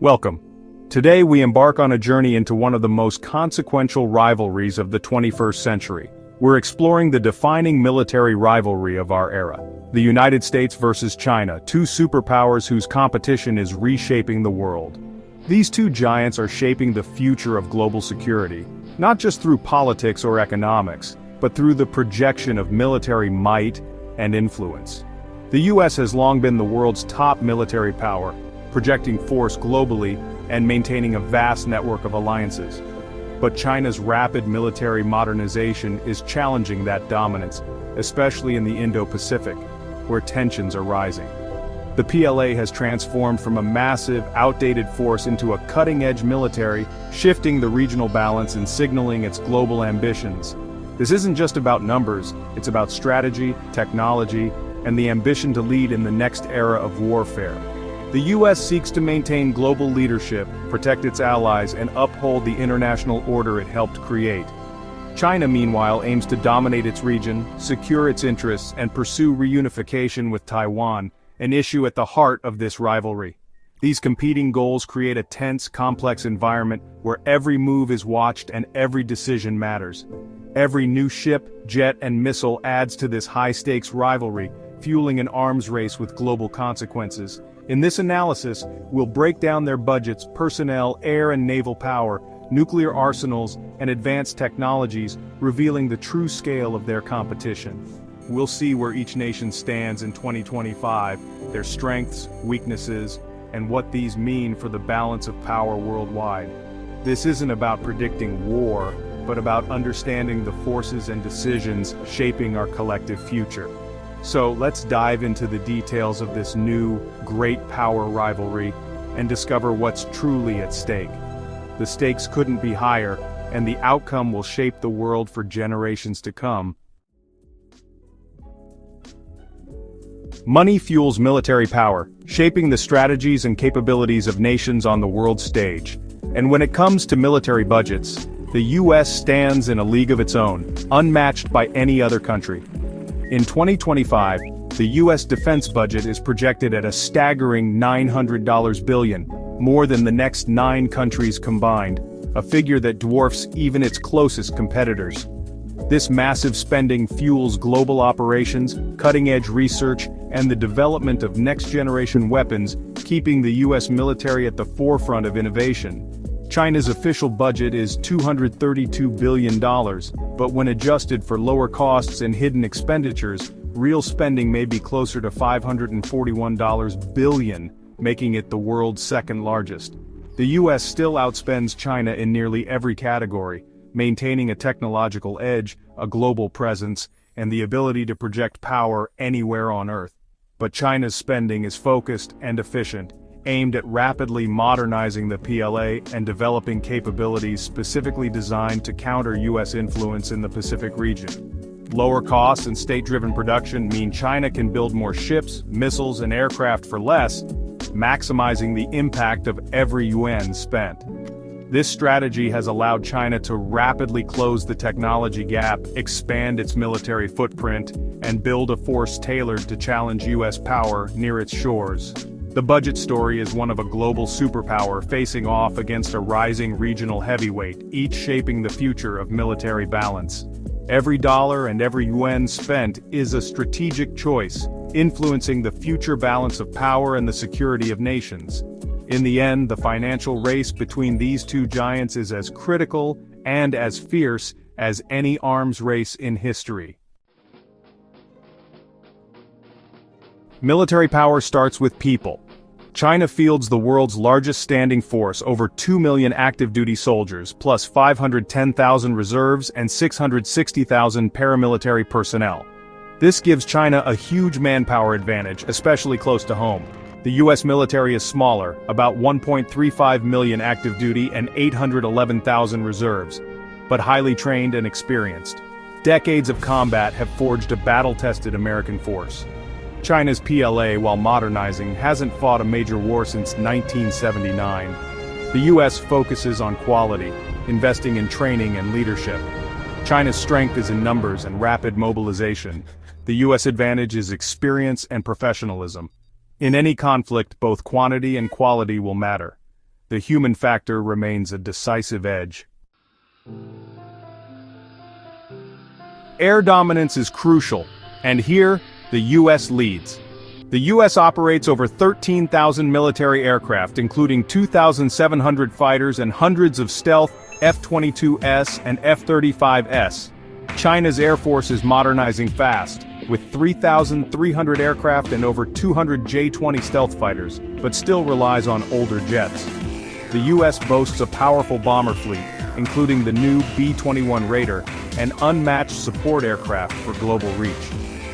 Welcome. Today we embark on a journey into one of the most consequential rivalries of the 21st century. We're exploring the defining military rivalry of our era. The United States versus China, two superpowers whose competition is reshaping the world. These two giants are shaping the future of global security, not just through politics or economics, but through the projection of military might and influence. The US has long been the world's top military power, projecting force globally and maintaining a vast network of alliances. But China's rapid military modernization is challenging that dominance, especially in the Indo-Pacific, where tensions are rising. The PLA has transformed from a massive, outdated force into a cutting-edge military, shifting the regional balance and signaling its global ambitions. This isn't just about numbers, it's about strategy, technology, and the ambition to lead in the next era of warfare. The US seeks to maintain global leadership, protect its allies, and uphold the international order it helped create. China, meanwhile, aims to dominate its region, secure its interests, and pursue reunification with Taiwan, an issue at the heart of this rivalry. These competing goals create a tense, complex environment where every move is watched and every decision matters. Every new ship, jet, and missile adds to this high-stakes rivalry, fueling an arms race with global consequences. In this analysis, we'll break down their budgets, personnel, air and naval power, nuclear arsenals, and advanced technologies, revealing the true scale of their competition. We'll see where each nation stands in 2025, their strengths, weaknesses, and what these mean for the balance of power worldwide. This isn't about predicting war, but about understanding the forces and decisions shaping our collective future. So let's dive into the details of this new, great power rivalry and discover what's truly at stake. The stakes couldn't be higher, and the outcome will shape the world for generations to come. Money fuels military power, shaping the strategies and capabilities of nations on the world stage. And when it comes to military budgets, the US stands in a league of its own, unmatched by any other country. In 2025, the US defense budget is projected at a staggering $900 billion, more than the next 9 countries combined, a figure that dwarfs even its closest competitors. This massive spending fuels global operations, cutting-edge research, and the development of next-generation weapons, keeping the US military at the forefront of innovation. China's official budget is $232 billion, but when adjusted for lower costs and hidden expenditures, real spending may be closer to $541 billion, making it the world's second largest. The US still outspends China in nearly every category, maintaining a technological edge, a global presence, and the ability to project power anywhere on Earth. But China's spending is focused and efficient, aimed at rapidly modernizing the PLA and developing capabilities specifically designed to counter US influence in the Pacific region. Lower costs and state-driven production mean China can build more ships, missiles, and aircraft for less, maximizing the impact of every yuan spent. This strategy has allowed China to rapidly close the technology gap, expand its military footprint, and build a force tailored to challenge US power near its shores. The budget story is one of a global superpower facing off against a rising regional heavyweight, each shaping the future of military balance. Every dollar and every yuan spent is a strategic choice, influencing the future balance of power and the security of nations. In the end, the financial race between these two giants is as critical and as fierce as any arms race in history. Military power starts with people. China fields the world's largest standing force, over 2 million active-duty soldiers, plus 510,000 reserves and 660,000 paramilitary personnel. This gives China a huge manpower advantage, especially close to home. The US military is smaller, about 1.35 million active-duty and 811,000 reserves, but highly trained and experienced. Decades of combat have forged a battle-tested American force. China's PLA, while modernizing, hasn't fought a major war since 1979. The US focuses on quality, investing in training and leadership. China's strength is in numbers and rapid mobilization. The US advantage is experience and professionalism. In any conflict, both quantity and quality will matter. the human factor remains a decisive edge. Air dominance is crucial, and here, the U.S. leads. The U.S. operates over 13,000 military aircraft, including 2,700 fighters and hundreds of stealth F-22S and F-35S. China's Air Force is modernizing fast, with 3,300 aircraft and over 200 J-20 stealth fighters, but still relies on older jets. The U.S. boasts a powerful bomber fleet, including the new B-21 Raider, and unmatched support aircraft for global reach.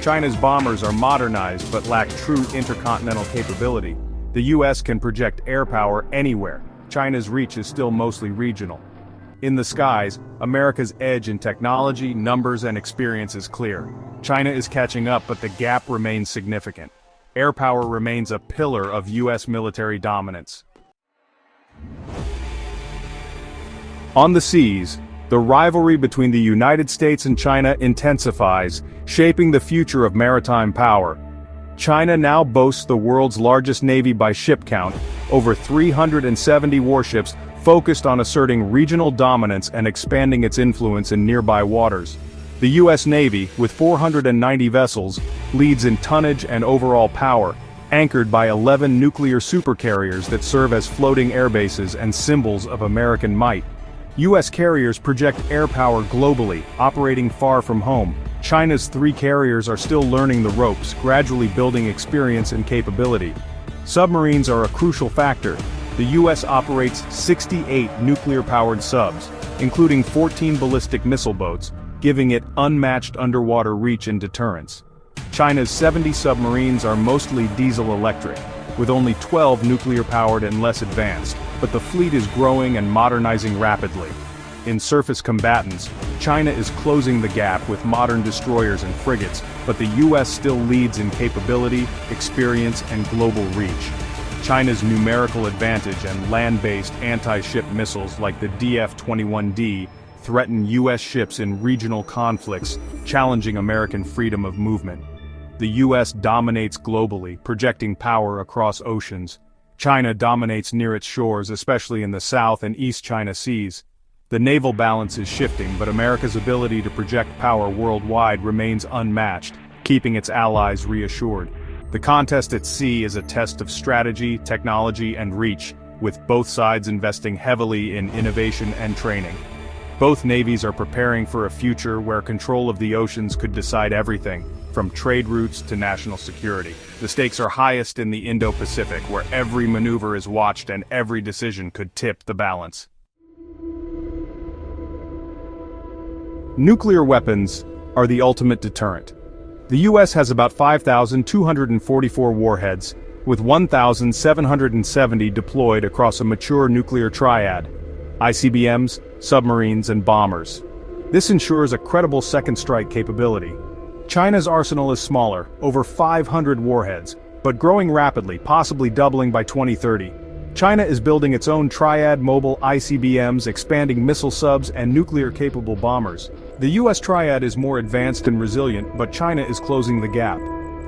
China's bombers are modernized but lack true intercontinental capability. The U.S. can project air power anywhere. China's reach is still mostly regional. In the skies, America's edge in technology, numbers, and experience is clear. China is catching up, but the gap remains significant. Air power remains a pillar of U.S. military dominance. On the seas, the rivalry between the United States and China intensifies, shaping the future of maritime power. China now boasts the world's largest navy by ship count, over 370 warships focused on asserting regional dominance and expanding its influence in nearby waters. The U.S. Navy, with 490 vessels, leads in tonnage and overall power, anchored by 11 nuclear supercarriers that serve as floating airbases and symbols of American might. U.S. carriers project air power globally, operating far from home. China's 3 carriers are still learning the ropes, gradually building experience and capability. Submarines are a crucial factor. The U.S. operates 68 nuclear-powered subs, including 14 ballistic missile boats, giving it unmatched underwater reach and deterrence. China's 70 submarines are mostly diesel-electric, with only 12 nuclear-powered and less advanced, but the fleet is growing and modernizing rapidly. In surface combatants, China is closing the gap with modern destroyers and frigates, but the U.S. still leads in capability, experience, and global reach. China's numerical advantage and land-based anti-ship missiles like the DF-21D threaten U.S. ships in regional conflicts, challenging American freedom of movement. The U.S. dominates globally, projecting power across oceans. China dominates near its shores, especially in the South and East China Seas. The naval balance is shifting, but America's ability to project power worldwide remains unmatched, keeping its allies reassured. The contest at sea is a test of strategy, technology, and reach, with both sides investing heavily in innovation and training. Both navies are preparing for a future where control of the oceans could decide everything, from trade routes to national security. The stakes are highest in the Indo-Pacific, where every maneuver is watched and every decision could tip the balance. Nuclear weapons are the ultimate deterrent. The U.S. has about 5,244 warheads, with 1,770 deployed across a mature nuclear triad: ICBMs, submarines, and bombers. This ensures a credible second strike capability. China's arsenal is smaller, over 500 warheads, but growing rapidly, possibly doubling by 2030. China is building its own triad mobile ICBMs, expanding missile subs, and nuclear-capable bombers. The U.S. triad is more advanced and resilient, but China is closing the gap.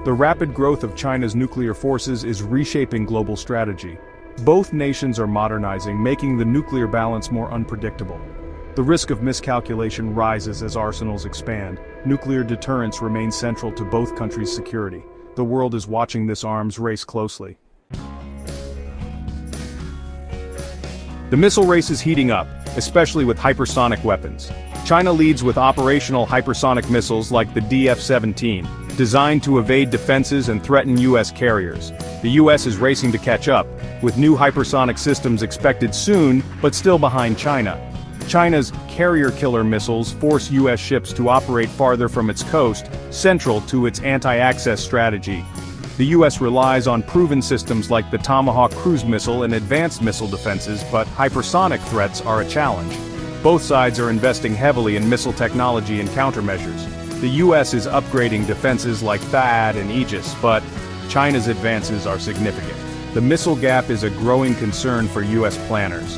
The rapid growth of China's nuclear forces is reshaping global strategy. Both nations are modernizing, making the nuclear balance more unpredictable. The risk of miscalculation rises as arsenals expand. Nuclear deterrence remains central to both countries' security. The world is watching this arms race closely. The missile race is heating up, especially with hypersonic weapons. China leads with operational hypersonic missiles like the DF-17, designed to evade defenses and threaten U.S. carriers. The U.S. is racing to catch up, with new hypersonic systems expected soon, but still behind China. China's carrier-killer missiles force U.S. ships to operate farther from its coast, central to its anti-access strategy. The U.S. relies on proven systems like the Tomahawk cruise missile and advanced missile defenses, but hypersonic threats are a challenge. Both sides are investing heavily in missile technology and countermeasures. The U.S. is upgrading defenses like THAAD and Aegis, but China's advances are significant. The missile gap is a growing concern for U.S. planners.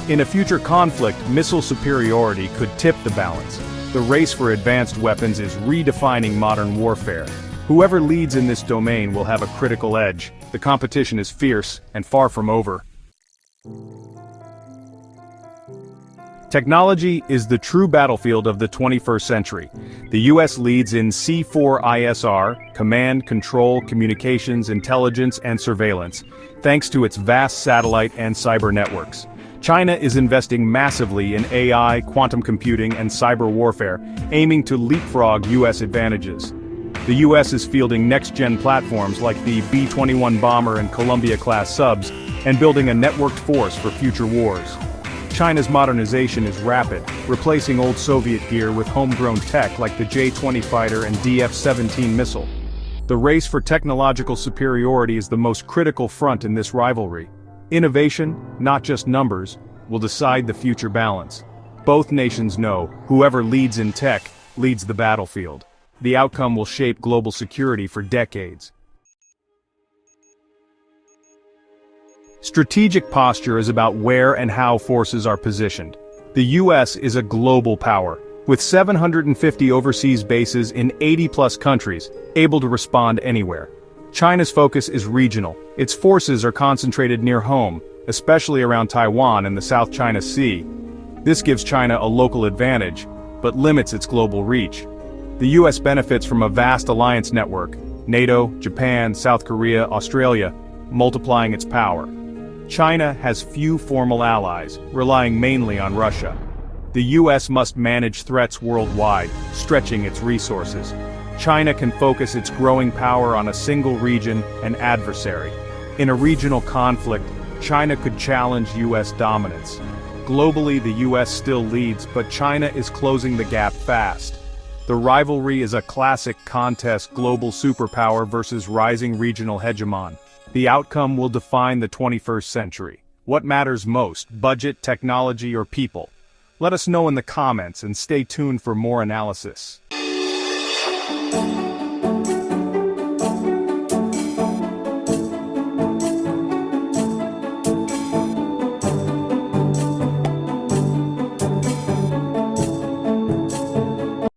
In a future conflict, missile superiority could tip the balance. The race for advanced weapons is redefining modern warfare. Whoever leads in this domain will have a critical edge. The competition is fierce and far from over. Technology is the true battlefield of the 21st century. The US leads in C4ISR, command, control, communications, intelligence, and surveillance, thanks to its vast satellite and cyber networks. China is investing massively in AI, quantum computing, and cyber warfare, aiming to leapfrog US advantages. The US is fielding next-gen platforms like the B-21 bomber and Columbia-class subs, and building a networked force for future wars. China's modernization is rapid, replacing old Soviet gear with homegrown tech like the J-20 fighter and DF-17 missile. The race for technological superiority is the most critical front in this rivalry. Innovation, not just numbers, will decide the future balance. Both nations know, whoever leads in tech, leads the battlefield. The outcome will shape global security for decades. Strategic posture is about where and how forces are positioned. The US is a global power, with 750 overseas bases in 80-plus countries, able to respond anywhere. China's focus is regional. Its forces are concentrated near home, especially around Taiwan and the South China Sea. This gives China a local advantage, but limits its global reach. The US benefits from a vast alliance network, NATO, Japan, South Korea, Australia, multiplying its power. China has few formal allies, relying mainly on Russia. The US must manage threats worldwide, stretching its resources. China can focus its growing power on a single region and adversary. In a regional conflict, China could challenge US dominance. Globally, the US still leads, but China is closing the gap fast. The rivalry is a classic contest: global superpower versus rising regional hegemon. The outcome will define the 21st century. What matters most, budget, technology, or people? Let us know in the comments and stay tuned for more analysis.